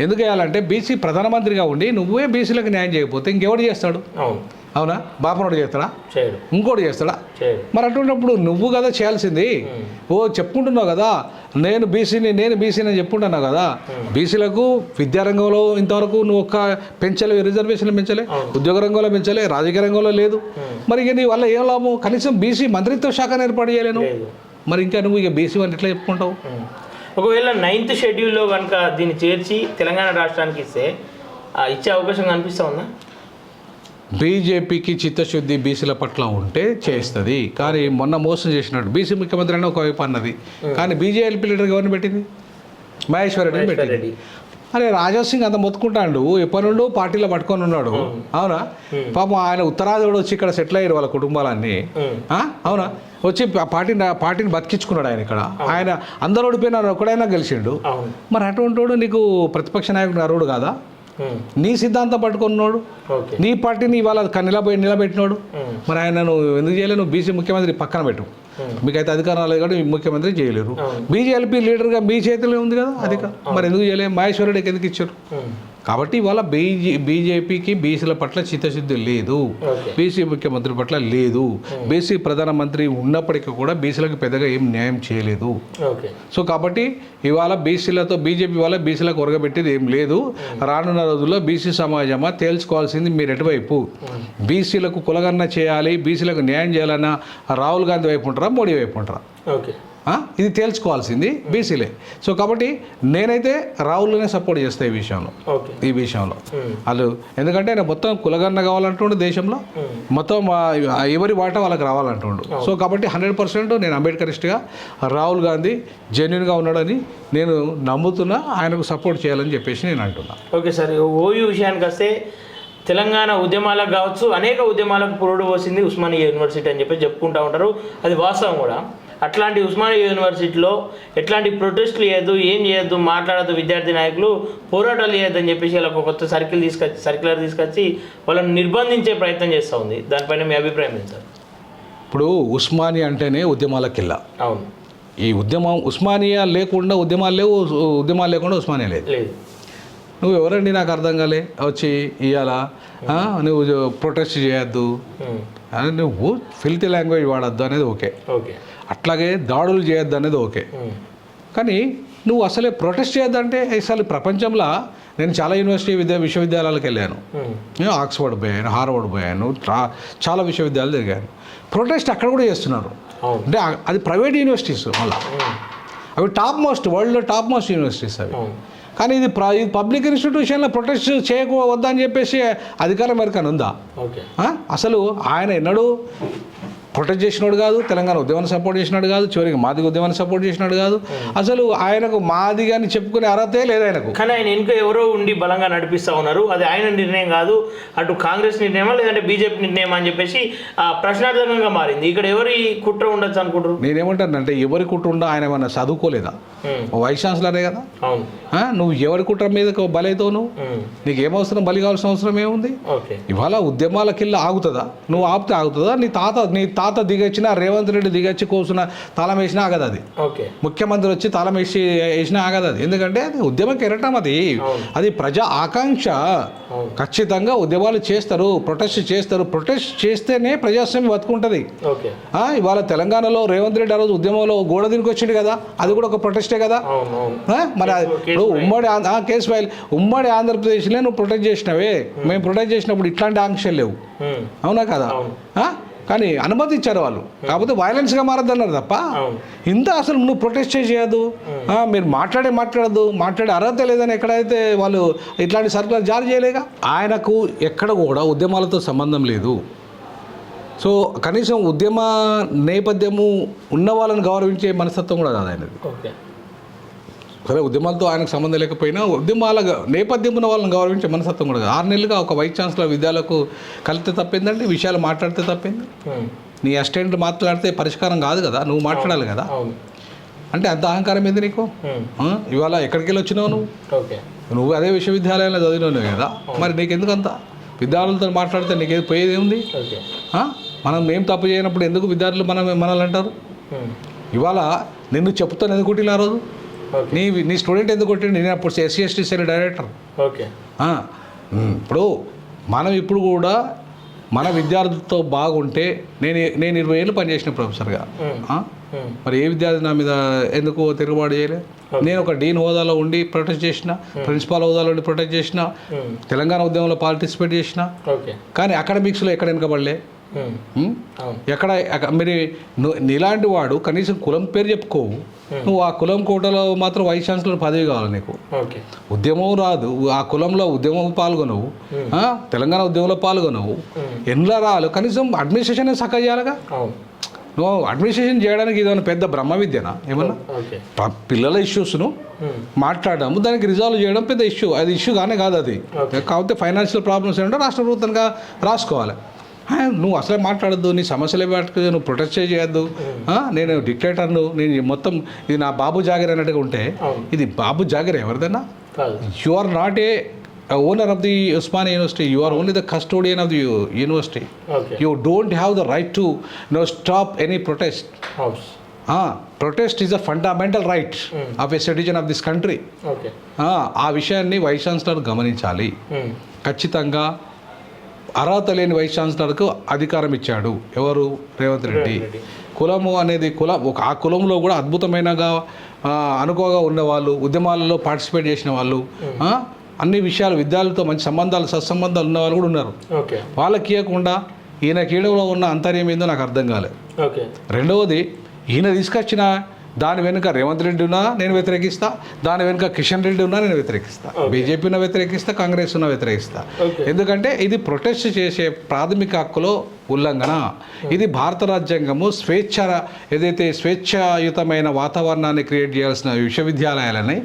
ఎందుకు వేయాలంటే బీసీ ప్రధానమంత్రిగా ఉండి నువ్వే బీసీలకు న్యాయం చేయకపోతే ఇంకెవడు చేస్తాడు? అవునా? బాపనోడు చేస్తాడా? ఇంకోటి చేస్తాడా? మరి అటువంటిప్పుడు నువ్వు కదా చేయాల్సింది. చెప్పుకుంటున్నావు కదా, నేను బీసీని అని చెప్పుకుంటున్నావు కదా. బీసీలకు విద్యారంగంలో ఇంతవరకు నువ్వు ఒక్క పెంచలే, రిజర్వేషన్లు పెంచలే, ఉద్యోగ రంగంలో పెంచలే, రాజకీయ రంగంలో లేదు. మరి ఇక నీ వల్ల ఏం లాభం? కనీసం బీసీ మంత్రిత్వ శాఖను ఏర్పాటు చేయలేను. మరి ఇంకా నువ్వు ఇక బీసీ అని ఎట్లా చెప్పుకుంటావు? ఒకవేళ 9th షెడ్యూల్లో కనుక దీన్ని చేర్చి తెలంగాణ రాష్ట్రానికి ఇచ్చే అవకాశం కనిపిస్తా ఉందా? బీజేపీకి చిత్తశుద్ధి బీసీల పట్ల ఉంటే చేస్తుంది. కానీ మొన్న మోసం చేసినట్టు బీసీ ముఖ్యమంత్రి అని ఒకవైపు అన్నది, కానీ బీజేపీ లీడర్ ఎవరిని పెట్టింది? మహేశ్వర్ రెడ్డిని పెట్టింది. అరే రాజాసింగ్ అంత మొత్తుకుంటాడు, ఎప్పటి నుండో పార్టీలో పట్టుకొని ఉన్నాడు. అవునా? పాపం ఆయన ఉత్తరాదిలో వచ్చి ఇక్కడ సెటిల్ అయ్యారు వాళ్ళ కుటుంబాలన్నీ. అవునా? వచ్చి పార్టీని బతికించుకున్నాడు ఆయన. ఇక్కడ ఆయన అందరూ ఓడిపోయినారు, ఒకడైనా గెలిచిండు. మరి అటువంటి వాడు నీకు ప్రతిపక్ష నాయకుడు అరువుడు కాదా? నీ సిద్ధాంతం పట్టుకున్నాడు, నీ పార్టీని ఇవాళ నిలబెట్టినాడు. మరి ఆయన నువ్వు ఎందుకు చేయలేవు? నువ్వు బీసీ ముఖ్యమంత్రి పక్కన పెట్టు, మీకైతే అధికారం లేదు కాబట్టి ముఖ్యమంత్రి చేయలేరు. బీజేపీ లీడర్గా మీ చేతిలో ఉంది కదా అధికారం, మరి ఎందుకు చేయలేము? మహేశ్వర్ రెడ్డికి ఎందుకు ఇచ్చారు? కాబట్టి ఇవాళ బీజేపీకి బీసీల పట్ల చిత్తశుద్ధి లేదు, బీసీ ముఖ్యమంత్రి పట్ల లేదు. బీసీ ప్రధానమంత్రి ఉన్నప్పటికీ కూడా బీసీలకు పెద్దగా ఏం న్యాయం చేయలేదు. సో కాబట్టి ఇవాళ బీజేపీ వల్ల బీసీలకు ఒరగబెట్టేది ఏం లేదు. రానున్న రోజుల్లో బీసీ సమాజమా తేల్చుకోవాల్సింది మీరు ఎటువైపు. బీసీలకు కులగణన చేయాలి, బీసీలకు న్యాయం చేయాలన్నా రాహుల్ గాంధీ వైపు ఉంటారా, మోడీ వైపు ఉంటారా? ఇది తేల్చుకోవాల్సింది బీసీలే. సో కాబట్టి నేనైతే రాహుల్నే సపోర్ట్ చేస్తాను ఈ విషయంలో వాళ్ళు. ఎందుకంటే ఆయన మొత్తం కులగణన కావాలంటుండు, దేశంలో మొత్తం ఎవరి వాటా వాళ్ళకి రావాలంటుండు. సో కాబట్టి 100% నేను అంబేద్కరిస్ట్గా రాహుల్ గాంధీ జెన్యున్గా ఉన్నాడని నేను నమ్ముతున్నా, ఆయనకు సపోర్ట్ చేయాలని చెప్పేసి నేను అంటున్నా. ఓకే సార్, ఓయూ విషయానికి వస్తే తెలంగాణ ఉద్యమాలకు కావచ్చు, అనేక ఉద్యమాలకు పురుడు పోసింది ఉస్మానియా యూనివర్సిటీ అని చెప్పి చెప్పుకుంటూ ఉంటారు. అది వాస్తవం కూడా. అట్లాంటి ఉస్మానియా యూనివర్సిటీలో ఎట్లాంటి ప్రొటెస్టులు చేయొద్దు, ఏం చేయొద్దు, మాట్లాడద్దు, విద్యార్థి నాయకులు పోరాటాలు చేయొద్దని చెప్పేసి వాళ్ళకు ఒక కొత్త సర్క్యులర్ తీసుకొచ్చి వాళ్ళని నిర్బంధించే ప్రయత్నం చేస్తూ ఉంది. దానిపైన మీ అభిప్రాయం ఏంటి సార్? ఇప్పుడు ఉస్మానియా అంటేనే ఉద్యమాల కిల్ల. అవును. ఈ ఉద్యమం ఉస్మానియా లేకుండా ఉద్యమాలు లేవు, ఉద్యమాలు లేకుండా ఉస్మానియా లేదు. నువ్వు ఎవరండి నాకు అర్థం కాలే వచ్చి ఇవాళ నువ్వు ప్రొటెస్ట్ చేయొద్దు, నువ్వు ఫిల్తీ లాంగ్వేజ్ వాడద్దు అనేది ఓకే, అట్లాగే దాడులు చేయొద్దు అనేది ఓకే. కానీ నువ్వు అసలే ప్రొటెస్ట్ చేయొద్దంటే అసలు ప్రపంచంలో నేను చాలా విశ్వవిద్యాలయాలకు వెళ్ళాను. నేను ఆక్స్ఫర్డ్ పోయాను, హార్వర్డ్ పోయాను, చాలా విశ్వవిద్యాలయాలు తిరిగాను. ప్రొటెస్ట్ అక్కడ కూడా చేస్తున్నారు. అంటే అది ప్రైవేట్ యూనివర్సిటీస్, మళ్ళీ అవి టాప్ మోస్ట్, వరల్డ్లో టాప్ మోస్ట్ యూనివర్సిటీస్ అవి. కానీ ఇది పబ్లిక్ ఇన్స్టిట్యూషన్లో ప్రొటెస్ట్ చేయవద్దని చెప్పేసి అధికారం ఎవరికైనా ఉందా? అసలు ఆయన ఎన్నడూ ప్రొటెస్ట్ చేసినాడు కాదు, తెలంగాణ ఉద్యమాన్ని సపోర్ట్ చేసినాడు కాదు, చివరికి మాదిగ ఉద్యమాన్ని సపోర్ట్ చేసినాడు కాదు. అసలు ఆయనకు మాదిగా అని చెప్పుకునే అర్హతే లేదు ఆయనకు. కానీ ఆయన ఇంకా ఎవరో ఉండి బలంగా నడిపిస్తూ ఉన్నారు. అది ఆయన నిర్ణయం కాదు, అటు కాంగ్రెస్ నిర్ణయమా లేదంటే బీజేపీ నిర్ణయం అని చెప్పేసి ప్రశ్నార్థకంగా మారింది. ఇక్కడ ఎవరి కుట్ర ఉండొచ్చు అనుకుంటారు? నేనేమంటానంటే ఎవరి కుట్ర ఉండా ఆయన ఏమన్నా చదువుకోలేదా? వైస్ ఛాన్సలరే కదా. నువ్వు ఎవరి కుట్ర మీద బలైతావు? నువ్వు నీకు ఏమవసరం, బలి కావాల్సిన అవసరం ఏముంది? ఇవాళ ఉద్యమాల కిల్ల ఆగుతుందా? నువ్వు ఆపితే ఆగుతుందా? నీ తాత దిగొచ్చినా, రేవంత్ రెడ్డి దిగొచ్చి కూర్చున్న తాళం వేసినా ఆగదు అది. ముఖ్యమంత్రి వచ్చి తాళం వేసినా ఆగదు అది. ఎందుకంటే అది ఉద్యమ కెరటం, అది ప్రజా ఆకాంక్ష. ఖచ్చితంగా ఉద్యమాలు చేస్తారు, ప్రొటెస్ట్ చేస్తారు. ప్రొటెస్ట్ చేస్తేనే ప్రజాస్వామ్యం బతుకుంటుంది. ఇవాళ తెలంగాణలో రేవంత్ రెడ్డి ఆ రోజు ఉద్యమంలో గోడ దీనికి వచ్చింది కదా, అది కూడా ఒక ప్రొటెస్టే కదా. మరి ఇప్పుడు కేసు ఫైల్ ఉమ్మడి ఆంధ్రప్రదేశ్లో నువ్వు ప్రొటెస్ట్ చేసినావే, మేము ప్రొటెస్ట్ చేసినప్పుడు ఇట్లాంటి ఆంక్షలు లేవు, అవునా కదా? కానీ అనుమతి ఇచ్చారు వాళ్ళు, కాకపోతే వైలెన్స్గా మారద్దన్నారు తప్ప ఇంత అసలు నువ్వు ప్రొటెస్ట్ చేయదు, మీరు మాట్లాడద్దు, మాట్లాడే అర్హత లేదని ఎక్కడైతే వాళ్ళు ఇట్లాంటి సర్కులర్ జారీ చేయలేగా. ఆయనకు ఎక్కడ కూడా ఉద్యమాలతో సంబంధం లేదు. సో కనీసం ఉద్యమ నేపథ్యము ఉన్న వాళ్ళని గౌరవించే మనస్తత్వం కూడా కాదు ఆయనది. సరే ఉద్యమాలతో ఆయనకు సంబంధం లేకపోయినా ఉద్యమాల నేపథ్యం ఉన్న వాళ్ళని గౌరవించే మనస్తత్వం కూడా కాదు. 6 నెలలుగా ఒక వైస్ ఛాన్సలర్ విద్యాలకు కలిపితే తప్పిందండి, విషయాలు మాట్లాడితే తప్పింది. నీ అసిస్టెంట్ మాట్లాడితే పరిష్కారం కాదు కదా, నువ్వు మాట్లాడాలి కదా. అంటే అంత అహంకారం ఏంది నీకు? ఇవాళ ఎక్కడికి వెళ్ళి వచ్చినావు నువ్వు అదే విశ్వవిద్యాలయంలో చదివినావు కదా, మరి నీకెందుకు అంత విద్యార్థులతో మాట్లాడితే నీకేది పోయేది ఉంది? మనం ఏం తప్పు చేయనప్పుడు ఎందుకు విద్యార్థులు మనల్ని అంటారు? ఇవాళ నిన్ను చెప్తాను ఎందుకు కొట్టిన ఆ రోజు, నీ స్టూడెంట్ ఎందుకు కొట్టిండు? నేను అప్పుడు SC/ST సెల్ డైరెక్టర్. ఇప్పుడు కూడా మన విద్యార్థులతో బాగుంటే నేను 20 ఏళ్ళు పనిచేసిన ప్రొఫెసర్గా, మరి ఏ విద్యార్థి నా మీద ఎందుకు తిరుగుబాటు చేయలే? నేను ఒక డీన్ హోదాలో ఉండి ప్రొటెస్ట్ చేసిన, ప్రిన్సిపాల్ హోదాలో ఉండి ప్రొటెస్ట్ చేసిన, తెలంగాణ ఉద్యమంలో పార్టిసిపేట్ చేసిన. కానీ అకాడమిక్స్లో ఎక్కడ వెనకబడలే. ఎక్కడ మీరు నీలాంటి వాడు కనీసం కులం పేరు చెప్పుకోవు, నువ్వు ఆ కులం కోటలో మాత్రం వైస్ ఛాన్సలర్ పదవి కావాలి నీకు. ఉద్యమం రాదు, ఆ కులంలో ఉద్యమం పాల్గొనవు, తెలంగాణ ఉద్యమంలో పాల్గొనవు, ఎన్లా రాలు, కనీసం అడ్మినిస్ట్రేషన్ చక్కగా చేయాలిగా. నువ్వు అడ్మినిస్ట్రేషన్ చేయడానికి ఇదేమన్నా పెద్ద బ్రహ్మ విద్యనా? ఏమన్నా పిల్లల ఇష్యూస్ను మాట్లాడము, దానికి రిజాల్వ్ చేయడం పెద్ద ఇష్యూ, అది ఇష్యూ కానీ కాదు అది. కాకపోతే ఫైనాన్షియల్ ప్రాబ్లమ్స్ ఏంటో రాష్ట్ర ప్రభుత్వంగా రాసుకోవాలి. నువ్వు అసలే మాట్లాడద్దు, నీ సమస్యలే పట్టుకు నువ్వు ప్రొటెస్ట్ చేయొద్దు, నేను డిక్టేటర్ను, నేను మొత్తం ఇది నా బాబు జాగిర్ అన్నట్టుగా ఉంటే ఇది బాబు జాగిర్ ఎవరిదన్నా? You are not a owner of the Osmania university, you are only the custodian of the university. You don't have the right to stop any protest. Protest is a fundamental right of a citizen of this country. ఆ విషయాన్ని vice chancellor గమనించాలి. ఖచ్చితంగా అర్హత లేని vice ఛాన్సలర్కు అధికారం ఇచ్చాడు ఎవరు? రేవంత్ రెడ్డి. కులము అనేది ఆ కులంలో కూడా అద్భుతమైనగా అనుకోగా ఉన్నవాళ్ళు, ఉద్యమాలలో పార్టిసిపేట్ చేసిన వాళ్ళు, అన్ని విషయాలు విద్యార్థులతో మంచి సంబంధాలు సత్సంబంధాలు ఉన్న వాళ్ళు కూడా ఉన్నారు. వాళ్ళకి ఇవ్వకుండా ఈయన కీడలో ఉన్న అంతర్యం ఏందో నాకు అర్థం కాలేదు. రెండవది, ఈయన తీసుకొచ్చిన దాని వెనుక రేవంత్ రెడ్డి ఉన్నా నేను వ్యతిరేకిస్తా, దాని వెనుక కిషన్ రెడ్డి ఉన్నా నేను వ్యతిరేకిస్తా, బీజేపీ ఉన్నా వ్యతిరేకిస్తా, కాంగ్రెస్ ఉన్నా వ్యతిరేకిస్తా. ఎందుకంటే ఇది ప్రొటెస్ట్ చేసే ప్రాథమిక హక్కులో ఉల్లంఘన. ఇది భారత రాజ్యాంగము ఏదైతే స్వేచ్ఛాయుతమైన వాతావరణాన్ని క్రియేట్ చేయాల్సిన విశ్వవిద్యాలయాలని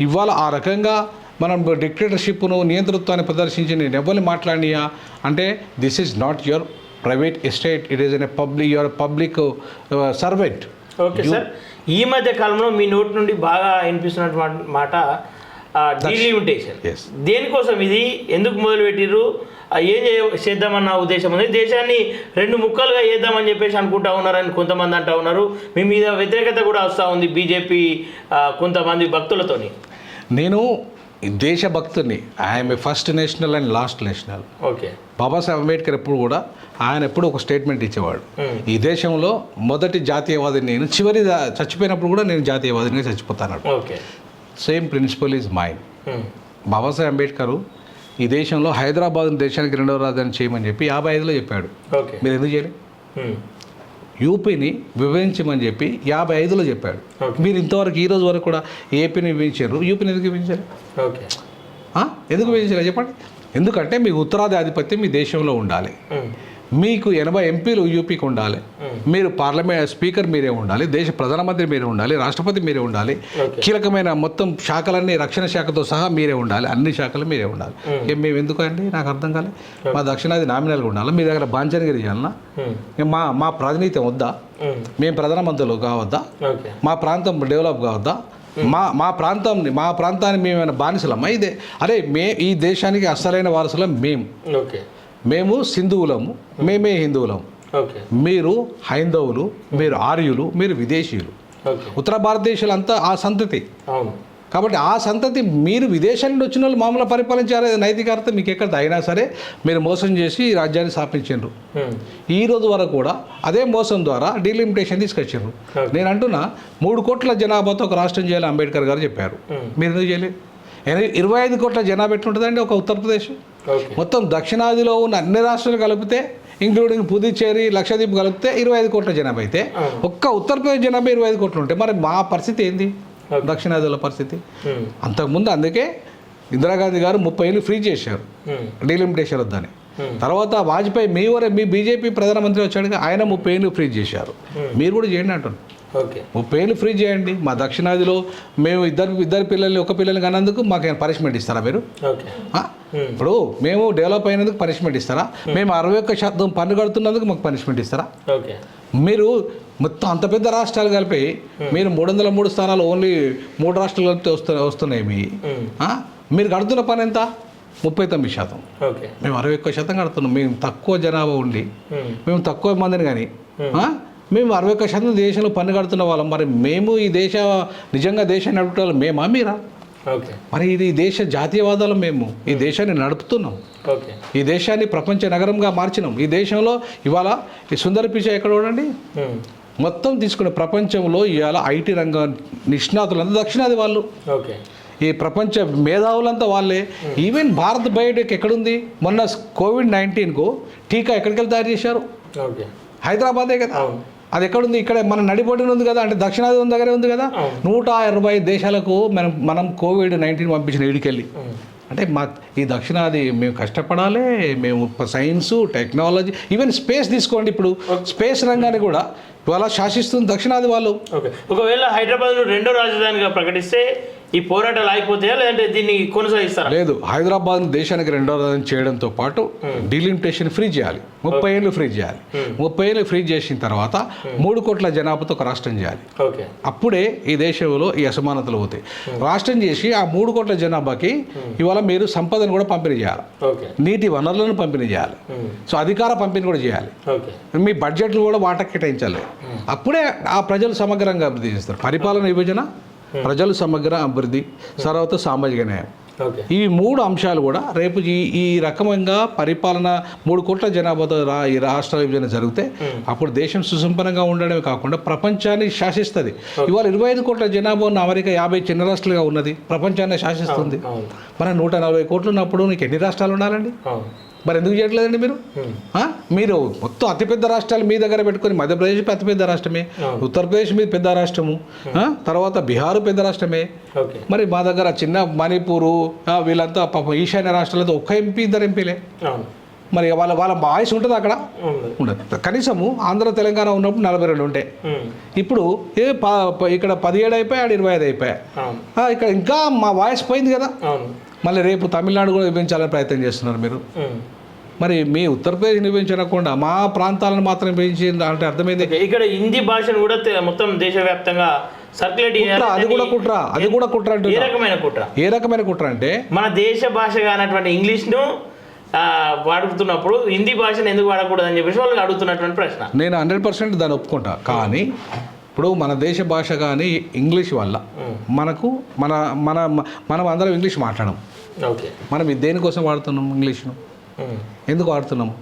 ఇవాళ ఆ రకంగా మనం డిక్టేటర్షిప్ను, నియంతృత్వాన్ని ప్రదర్శించి నేను ఎవరిని మాట్లాడినా అంటే this is not your private estate, it is your public servant. Okay sir, ఈ మధ్య కాలంలో మీ నోటి నుండి బాగా వినిపిస్తున్నటువంటి మాట డీలిమిటేషన్. దేనికోసం ఇది, ఎందుకు మొదలుపెట్టిర్రు, చేద్దామన్న ఉద్దేశం ఉంది. దేశాన్ని రెండు ముక్కలుగా చేద్దామని చెప్పేసి అనుకుంటా ఉన్నారని కొంతమంది అంటా ఉన్నారు. మీ మీద వ్యతిరేకత కూడా వస్తూ ఉంది బీజేపీ కొంతమంది భక్తులతోని. నేను దేశభక్తుని, I'm a first national and last national. Okay. Babasaheb Ambedkar ఎప్పుడు కూడా ఆయన ఎప్పుడు ఒక స్టేట్మెంట్ ఇచ్చేవాడు, ఈ దేశంలో మొదటి జాతీయవాదిని నేను, చివరి చచ్చిపోయినప్పుడు కూడా నేను జాతీయవాదినిగా చచ్చిపోతాను. Okay. Same principle is mind. Babasaheb Ambedkar ఈ దేశంలో హైదరాబాద్ దేశానికి రెండవ రాజధాని చేయమని చెప్పి 55లో చెప్పాడు. మీరు ఎందుకు చేయలేదు? యూపీని విభజించమని చెప్పి 55లో చెప్పాడు. మీరు ఇంతవరకు ఈ రోజు వరకు కూడా ఏపీని విభజించారు, యూపీని ఎందుకు విభజించారు? ఎందుకు విభజించారు చెప్పండి. ఎందుకంటే మీ ఉత్తరాది ఆధిపత్యం మీ దేశంలో ఉండాలి, మీకు 80 ఎంపీలు యూపీకి ఉండాలి, మీరు పార్లమెంట్ స్పీకర్ మీరే ఉండాలి, దేశ ప్రధానమంత్రి మీరే ఉండాలి, రాష్ట్రపతి మీరే ఉండాలి, కీలకమైన మొత్తం శాఖలన్నీ రక్షణ శాఖతో సహా మీరే ఉండాలి, అన్ని శాఖలు మీరే ఉండాలి. మేము ఎందుకు అండి, నాకు అర్థం కాలే. మా దక్షిణాది నామినల్గా ఉండాలి, మీ దగ్గర బాంచనగిరి చేయాలన్నా, మా ప్రాతినిధ్యం వద్దా, మేము ప్రధానమంత్రులు కావద్దా, మా ప్రాంతం డెవలప్ కావద్దా, మా ప్రాంతాన్ని మేమైనా బానిసలమ్మా? ఇదే అరే ఈ దేశానికి అసలైన వారసులం మేము సింధువులము, మేమే హిందువులము, మీరు హైందవులు, మీరు ఆర్యులు, మీరు విదేశీయులు. ఉత్తర భారతదేశాలు అంతా ఆ సంతతి. కాబట్టి ఆ సంతతి మీరు విదేశాల నుండి వచ్చిన వాళ్ళు మామూలుగా పరిపాలించారు. నైతిక అర్థం మీకు ఎక్కడ అయినా సరే మీరు మోసం చేసి ఈ రాజ్యాన్ని స్థాపించారు. ఈ రోజు వరకు కూడా అదే మోసం ద్వారా డీలిమిటేషన్ తీసుకొచ్చారు. నేను అంటున్నా 3 కోట్ల జనాభాతో ఒక రాష్ట్రం చేయాలని అంబేద్కర్ గారు చెప్పారు. మీరు ఎందుకు చేయలేదు? 25 కోట్ల జనాభా ఎట్లుంటుందండి ఒక ఉత్తరప్రదేశ్? మొత్తం దక్షిణాదిలో ఉన్న అన్ని రాష్ట్రాలు కలిపితే ఇంక్లూడింగ్ పుదుచ్చేరి, లక్షద్వీప్ కలిపితే 25 కోట్ల జనాభా అయితే ఒక్క ఉత్తరప్రదేశ్ జనాభా 25 కోట్లు ఉంటాయి. మరి మా పరిస్థితి ఏంది, దక్షిణాదిలో పరిస్థితి? అంతకుముందు అందుకే ఇందిరాగాంధీ గారు 30 ఏళ్ళు ఫ్రీ చేశారు డీలిమిటేషన్ వద్దని. తర్వాత వాజ్పేయి మీ బీజేపీ ప్రధానమంత్రి వచ్చాడుగా, ఆయన 30 ఏళ్ళు ఫ్రీ చేశారు. మీరు కూడా చేయండి అంటున్నారు. 30 ఏళ్ళు ఫ్రీ చేయండి. మా దక్షిణాదిలో మేము ఇద్దరు పిల్లల్ని ఒక పిల్లల్ని కన్నందుకు మాకు పనిష్మెంట్ ఇస్తారా మీరు? ఇప్పుడు మేము డెవలప్ అయినందుకు పనిష్మెంట్ ఇస్తారా? మేము 61% పన్ను కడుతున్నందుకు మాకు పనిష్మెంట్ ఇస్తారా? మీరు మొత్తం అంత పెద్ద రాష్ట్రాలు కలిపి మీరు 303 స్థానాలు ఓన్లీ 3 రాష్ట్రాలు కలిపితే వస్తున్నాయి. మీరు కడుతున్న పని ఎంత? 39%. మేము 61% కడుతున్నాం. మేము తక్కువ జనాభా ఉండి మేము తక్కువ మందిని కానీ మేము 61% దేశంలో పన్ను కడుతున్న వాళ్ళం. మరి మేము నిజంగా దేశాన్ని నడుపుకోవాలి మేమా మీరా? మరి ఇది దేశ జాతీయవాదాలు. మేము ఈ దేశాన్ని నడుపుతున్నాం, ఈ దేశాన్ని ప్రపంచ నగరంగా మార్చినాం. ఈ దేశంలో ఇవాళ ఈ సుందర పిచాయ్ ఎక్కడ చూడండి, మొత్తం తీసుకునే ప్రపంచంలో ఇవాళ ఐటీ రంగం నిష్ణాతులంతా దక్షిణాది వాళ్ళు, ఈ ప్రపంచ మేధావులంతా వాళ్ళే. ఈవెన్ భారత్ బయోటెక్ ఎక్కడుంది? మొన్న COVID-19కు టీకా ఎక్కడికి వెళ్ళి తయారు చేశారు? హైదరాబాదే కదా. అది ఎక్కడుంది? ఇక్కడ మన నడిబొడ్డున ఉంది కదా, అంటే దక్షిణాది దగ్గరే ఉంది కదా. 120 దేశాలకు మనం COVID-19 పంపించిన ఈడికెళ్ళి. అంటే ఈ దక్షిణాది మేము కష్టపడాలి. మేము సైన్సు, టెక్నాలజీ, ఈవెన్ స్పేస్ తీసుకోండి. ఇప్పుడు స్పేస్ రంగాన్ని కూడా ఇవాళ శాసిస్తుంది దక్షిణాది వాళ్ళు. ఒకవేళ హైదరాబాద్ను రెండో రాజధానిగా ప్రకటిస్తే ఈ పోరాటాలు ఆగిపోతాయా, లేదంటే దీన్ని కొనసాగిస్తారా? లేదు, హైదరాబాద్ దేశానికి రెండో రాజధాని చేయడంతో పాటు డీలిమిటేషన్ ఫ్రీ చేయాలి. 30 ఏళ్ళు ఫ్రీ చేయాలి. 30 ఏళ్ళు ఫ్రీ చేసిన తర్వాత 3 కోట్ల జనాభాతో ఒక రాష్ట్రం చేయాలి. అప్పుడే ఈ దేశంలో ఈ అసమానతలు పోతాయి. రాష్ట్రం చేసి ఆ 3 కోట్ల జనాభాకి ఇవాళ మీరు సంపదను కూడా పంపిణీ చేయాలి, నీటి వనరులను పంపిణీ చేయాలి, సో అధికార పంపిణీ కూడా చేయాలి, మీ బడ్జెట్లు కూడా వాటా కేటాయించాలి. అప్పుడే ఆ ప్రజలు సమగ్రంగా అభివృద్ధి చేస్తారు. పరిపాలన విభజన, ప్రజలు సమగ్ర అభివృద్ధి, తర్వాత సామాజిక న్యాయం. ఈ 3 అంశాలు కూడా రేపు ఈ రకమంగా పరిపాలన 3 కోట్ల జనాభాతో ఈ రాష్ట్ర విభజన జరిగితే అప్పుడు దేశం సుసంపన్నంగా ఉండడమే కాకుండా ప్రపంచాన్ని శాసిస్తుంది. ఇవాళ 25 కోట్ల జనాభా ఉన్న అమెరికా 50 చిన్న రాష్ట్రాలుగా ఉన్నది, ప్రపంచాన్ని శాసిస్తుంది. మన 140 కోట్లు ఉన్నప్పుడు నీకు ఎన్ని రాష్ట్రాలు ఉండాలండి? మరి ఎందుకు చేయట్లేదండి మీరు? మీరు మొత్తం అతిపెద్ద రాష్ట్రాలు మీ దగ్గర పెట్టుకొని, మధ్యప్రదేశ్ అతిపెద్ద రాష్ట్రమే, ఉత్తరప్రదేశ్ మీద పెద్ద రాష్ట్రము, తర్వాత బీహారు పెద్ద రాష్ట్రమే. మరి మా దగ్గర చిన్న మణిపూరు వీళ్ళంతా పాపం ఈశాన్య రాష్ట్రాలతో ఒక్క ఎంపీ 2 ఎంపీలే. మరి వాళ్ళ వాయిస్ ఉంటుంది అక్కడ? ఉండదు. కనీసము ఆంధ్ర తెలంగాణ ఉన్నప్పుడు 42 ఉంటాయి. ఇప్పుడు ఇక్కడ 17 అయిపోయాయి, 25 అయిపోయాయి. ఇక్కడ ఇంకా మా వాయిస్ పోయింది కదా. మళ్ళీ రేపు తమిళనాడు కూడా విభజించాలని ప్రయత్నం చేస్తున్నారు మీరు. మరి మీ ఉత్తరప్రదేశ్ నిర్వహించకుండా మా ప్రాంతాలను మాత్రం పెంచింది అంటే అర్థమైంది. ఇక్కడ హిందీ భాషను కూడా మొత్తం దేశవ్యాప్తంగా సర్క్యులేట్ చేయాలి. అది కూడా కుట్ర అంటే ఏ రకమైన కుట్ర? ఏ రకమైన కుట్ర అంటే మన దేశ భాషగా అన్నటువంటి ఇంగ్లీష్ను వాడుతున్నప్పుడు హిందీ భాషను ఎందుకు వాడకూడదు అని చెప్పేసి వాళ్ళు అడుగుతున్నటువంటి ప్రశ్న. నేను 100% దాన్ని ఒప్పుకుంటా. కానీ ఇప్పుడు మన దేశ భాష కానీ ఇంగ్లీష్ వల్ల మనకు మనం అందరం ఇంగ్లీష్ మాట్లాడము. ఓకే, మనం దేనికోసం వాడుతున్నాం ఇంగ్లీష్ను? ఎందుకు వాడుతున్నాము?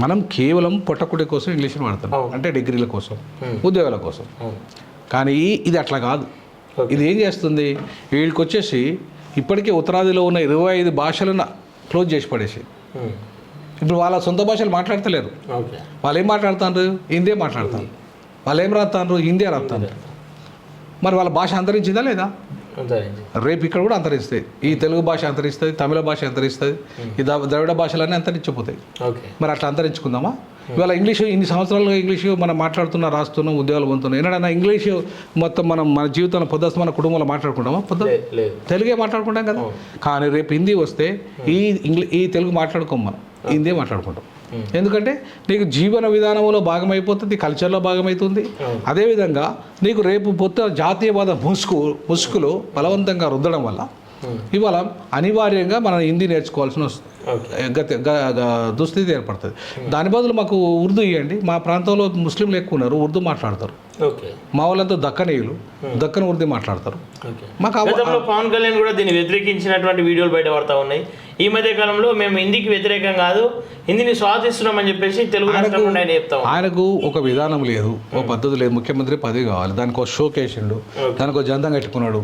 మనం కేవలం పొట్టకుడి కోసం ఇంగ్లీష్ని వాడుతున్నాం, అంటే డిగ్రీల కోసం, ఉద్యోగాల కోసం. కానీ ఇది అట్లా కాదు. ఇది ఏం చేస్తుంది, వీళ్ళకి వచ్చేసి ఇప్పటికే ఉత్తరాదిలో ఉన్న 25 భాషలను క్లోజ్ చేసి పడేసి ఇప్పుడు వాళ్ళ సొంత భాషలు మాట్లాడతలేరు. వాళ్ళు ఏం మాట్లాడుతారు? హిందీ మాట్లాడతారు. వాళ్ళు ఏం రాస్తారు? హిందీ రాస్తారు. మరి వాళ్ళ భాష అంతరించిందా లేదా? రేపు ఇక్కడ కూడా అంతరిస్తాయి. ఈ తెలుగు భాష అంతరిస్తుంది, తమిళ భాష అంతరిస్తుంది, ఈ ద్రవిడ భాషలన్నీ అంతరించిపోతాయి. మరి అట్లా అంతరించుకుందామా? ఇవాళ ఇంగ్లీషు ఇన్ని సంవత్సరాలుగా ఇంగ్లీషు మనం మాట్లాడుతున్నా, రాస్తున్నాం, ఉద్యోగాలు పొందుతున్నాం. ఏనాడన్నా ఇంగ్లీషు మొత్తం మన జీవితంలో పొద్దుస్తూ మన కుటుంబంలో మాట్లాడుకుంటామా? తెలుగే మాట్లాడుకుంటాం కదా. కానీ రేపు హిందీ వస్తే ఈ తెలుగు మాట్లాడుకోం, మనం హిందీ మాట్లాడుకుంటాం. ఎందుకంటే నీకు జీవన విధానంలో భాగమైపోతుంది, కల్చర్లో భాగమవుతుంది. అదేవిధంగా నీకు రేపు పొద్దున జాతీయవాద ముసుగులు బలవంతంగా రుద్దడం వల్ల ఇవాళ అనివార్యంగా మనం హిందీ నేర్చుకోవాల్సిన వస్తుంది, దుస్థితి ఏర్పడుతుంది. దాని బదులు మాకు ఉర్దూ ఇవ్వండి. మా ప్రాంతంలో ముస్లింలు ఎక్కువ ఉన్నారు, ఉర్దూ మాట్లాడతారు. మా వాళ్ళంతా దక్కనీయులు, దక్కన ఉర్దూ మాట్లాడతారు. పవన్ కళ్యాణ్ కూడా దీన్ని వ్యతిరేకించినటువంటి వీడియోలు బయట పడతా ఉన్నాయి. ఈ మధ్య కాలంలో మేము హిందీకి వ్యతిరేకం కాదు, హిందీని స్వాదిస్తున్నామని చెప్పేసి తెలుగు రాష్ట్రంలో ఆయన చెప్తాం. ఆయనకు ఒక విధానం లేదు, ఒక పద్ధతి లేదు. ముఖ్యమంత్రి పదవి కావాలి, దానికి ఒక షో కేసిండు, దానికి ఒక జందం కట్టుకున్నాడు.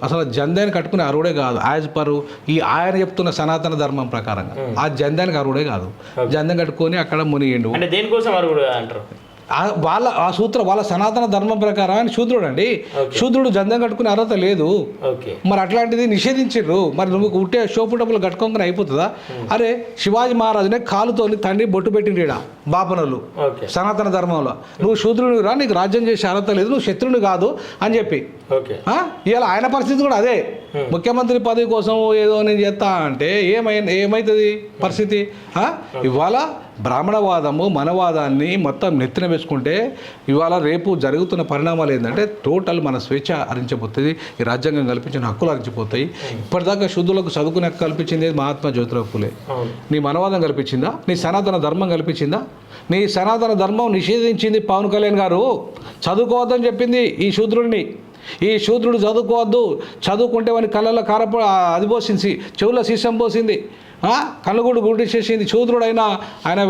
అసలు జందాన్ని కట్టుకునే అరువుడే కాదు. యాజ్ పర్ ఆయన చెప్తున్న సనాతన ధర్మం ప్రకారంగా ఆ జందానికి అరువుడే కాదు. జందం కట్టుకొని అక్కడ మునిగిండు. అంటే దేనికోసం అరువుడు అంటారు? వాళ్ళ సనాతన ధర్మం ప్రకారం ఆయన శూద్రుడు అండి. శూద్రుడు జందం కట్టుకునే అర్హత లేదు. మరి అట్లాంటిది నిషేధించారు. మరి నువ్వు ఉంటే షోపు డబ్బులు కట్టుకోగానే అయిపోతుందా? అరే, శివాజీ మహారాజునే కాలుతోని తండ్రి బొట్టు పెట్టిండా బాపనలు సనాతన ధర్మంలో. నువ్వు శూద్రుని రా, నీకు రాజ్యం చేసే అర్హత లేదు, నువ్వు శత్రుని కాదు అని చెప్పి. ఇవాళ ఆయన పరిస్థితి కూడా అదే. ముఖ్యమంత్రి పదవి కోసం ఏదో నేను చేస్తా అంటే ఏమవుతుంది పరిస్థితి? ఇవాళ బ్రాహ్మణవాదము మనవాదాన్ని మొత్తం నెత్తిన వేసుకుంటే ఇవాళ రేపు జరుగుతున్న పరిణామాలు ఏంటంటే టోటల్ మన స్వేచ్ఛ హరించిపోతుంది, ఈ రాజ్యాంగం కల్పించిన హక్కులు హరించిపోతాయి. ఇప్పటిదాకా శుద్ధులకు చదువుకునే హక్కు కల్పించింది మహాత్మా జ్యోతిరావు ఫులే. నీ మనవాదం కల్పించిందా? నీ సనాతన ధర్మం కల్పించిందా? నీ సనాతన ధర్మం నిషేధించింది పవన్ కళ్యాణ్ గారు. చదువుకోవద్దని చెప్పింది ఈ శూద్రుడిని. ఈ శూద్రుడు చదువుకోవద్దు, చదువుకుంటే వాని కళ్ళల్లో కారప అది పోసింది, చెవుల సీసం పోసింది, కళ్ళు కూడా గుడిచేసింది. శూద్రుడైనా ఆయన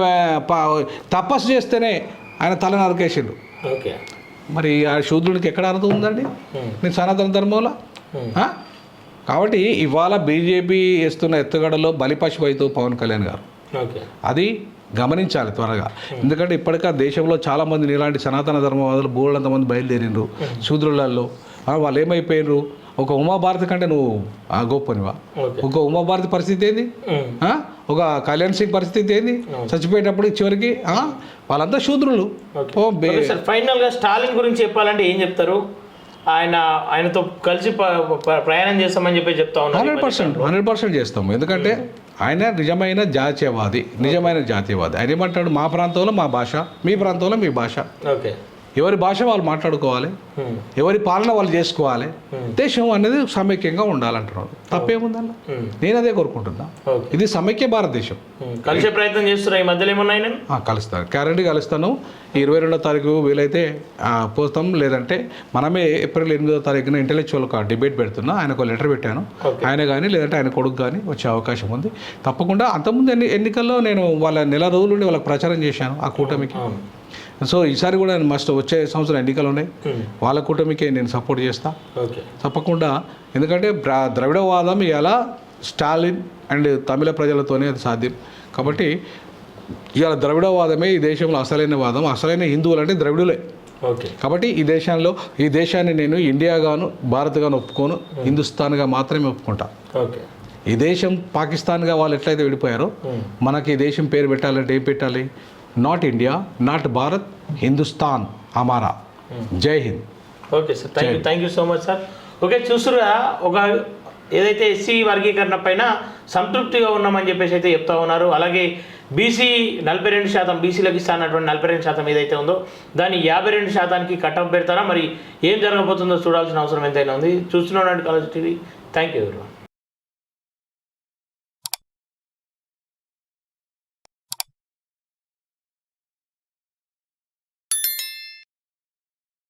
తపస్సు చేస్తేనే ఆయన తల నరికేసిండు. మరి ఆ శూద్రుడికి ఎక్కడ అర్థం ఉందండి నేను సనాతన ధర్మంలో? కాబట్టి ఇవాళ బీజేపీ వేస్తున్న ఎత్తుగడలో బలిపశువు అవుతూ పవన్ కళ్యాణ్ గారు. అది గమనించాలి త్వరగా. ఎందుకంటే ఇప్పటికే దేశంలో చాలామంది ఇలాంటి సనాతన ధర్మవాదులు బోళ్ళంతమంది బయలుదేరిండ్రు శూద్రులలో. వాళ్ళు ఏమైపోయినరు? ఒక ఉమాభారతి కంటే నువ్వు గొప్పనివా? ఒక ఉమాభారతి పరిస్థితి ఏంది? ఒక కళ్యాణ్ సింగ్ పరిస్థితి ఏంది? చచ్చిపోయేటప్పుడు చివరికి వాళ్ళంతా శూద్రులు. ఫైనల్ గా స్టాలిన్ గురించి చెప్పాలంటే ఏం చెప్తారు? ఆయనతో కలిసి ప్రయాణం చేస్తామని చెప్పి చెప్తా ఉన్నారు. 100% చేస్తాము. ఎందుకంటే ఆయన నిజమైన జాతీయవాది. ఆయన ఏమంటాడు? మా ప్రాంతంలో మా భాష, మీ ప్రాంతంలో మీ భాష. ఎవరి భాష వాళ్ళు మాట్లాడుకోవాలి, ఎవరి పాలన వాళ్ళు చేసుకోవాలి, దేశం అనేది సమైక్యంగా ఉండాలంటున్నాడు. తప్పేముందన్న? నేను అదే కోరుకుంటున్నా. ఇది సమైక్య భారతదేశం. కలిసే ప్రయత్నం చేస్తున్నా. ఈ మధ్యలో ఏమన్నా కలుస్తాను, గ్యారంటీ కలుస్తాను. 22వ తారీఖు వీలైతే పోతాం, లేదంటే మనమే ఏప్రిల్ 8వ తారీఖున ఇంటెలెక్చువల్ డిబేట్ పెడుతున్నా. ఆయనకు లెటర్ పెట్టాను. ఆయన కానీ లేదంటే ఆయన కొడుకు కానీ వచ్చే అవకాశం ఉంది తప్పకుండా. అంతకుముందు ఎన్నికల్లో నేను వాళ్ళ నెల రోజుల నుండి వాళ్ళకి ప్రచారం చేశాను ఆ కూటమికి. సో ఈసారి కూడా మస్ట్ వచ్చే సంవత్సరం ఎన్నికలు ఉన్నాయి, వాళ్ళ కూటమికే నేను సపోర్ట్ చేస్తా తప్పకుండా. ఎందుకంటే ద్రవిడవాదం ఇలా స్టాలిన్ అండ్ తమిళ ప్రజలతోనే అది సాధ్యం. కాబట్టి ఇవాళ ద్రవిడవాదమే ఈ దేశంలో అసలైన వాదం. అసలైన హిందువులు అంటే ద్రవిడులే. కాబట్టి ఈ దేశాన్ని నేను ఇండియాగాను భారత్గాను ఒప్పుకోను, హిందుస్థాన్గా మాత్రమే ఒప్పుకుంటా. ఈ దేశం పాకిస్తాన్గా వాళ్ళు ఎట్లయితే విడిపోయారో మనకి ఈ దేశం పేరు పెట్టాలంటే ఏం పెట్టాలి? Not India, not Bharat, Hindustan హమారా. జై హింద్. Okay sir, thank you so much sir. Okay, చూస్తురా ఒక ఏదైతే ఎస్సీ వర్గీకరణ పైన సంతృప్తిగా ఉన్నామని చెప్పేసి అయితే చెప్తా ఉన్నారు. అలాగే బీసీ 42% బీసీలకు ఇస్తానటువంటి 42% ఏదైతే ఉందో దాన్ని 52%కి కట్టప్ పెడతారా? మరి ఏం జరగబోతుందో చూడాల్సిన అవసరం ఎంతైనా ఉంది. చూస్తున్నాడు college TV. Thank you everyone.